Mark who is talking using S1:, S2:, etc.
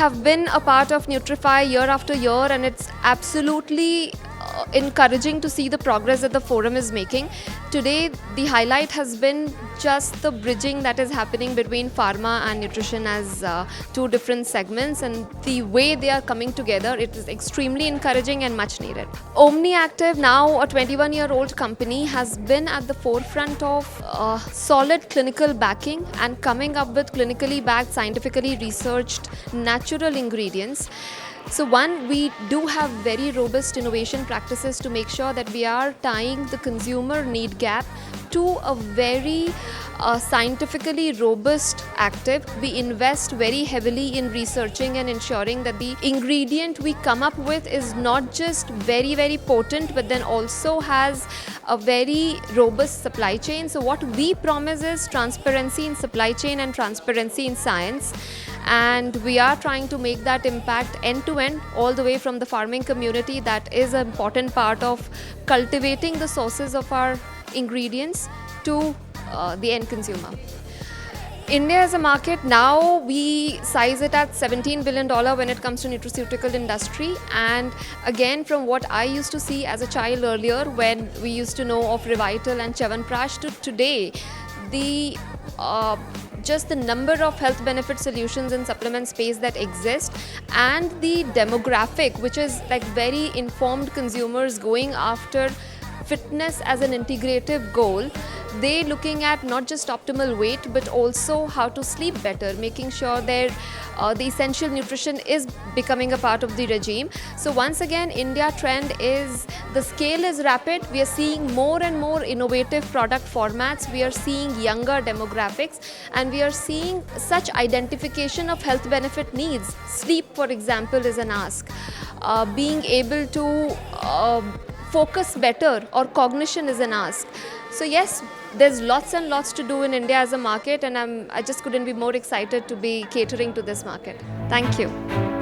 S1: have been a part of Nutrify year after year, and it's absolutely encouraging to see the progress that the forum is making. Today, the highlight has been just the bridging that is happening between pharma and nutrition as two different segments, and the way they are coming together, it is extremely encouraging and much needed. Omni Active, now a 21-year-old company, has been at the forefront of solid clinical backing and coming up with clinically backed, scientifically researched natural ingredients. So one, we do have very robust innovation practices to make sure that we are tying the consumer need gap to a very scientifically robust active. We invest very heavily in researching and ensuring that the ingredient we come up with is not just very, very potent, but then also has a very robust supply chain. So what we promise is transparency in supply chain and transparency in science. And we are trying to make that impact end to end, all the way from the farming community. That is an important part of cultivating the sources of our ingredients to the end consumer. India as a market, now we size it at $17 billion when it comes to nutraceutical industry. And again, from what I used to see as a child earlier, when we used to know of Revital and Chyawanprash, to today, just the number of health benefit solutions in supplement space that exist, and the demographic, which is like very informed consumers going after fitness as an integrative goal. They looking at not just optimal weight, but also how to sleep better, making sure their the essential nutrition is becoming a part of the regime. So once again, India trend is, the scale is rapid. We are seeing more and more innovative product formats. We are seeing younger demographics, and we are seeing such identification of health benefit needs. Sleep, for example, is an ask. Being able to focus better or cognition is an ask. So yes, there's lots and lots to do in India as a market, and I just couldn't be more excited to be catering to this market. Thank you.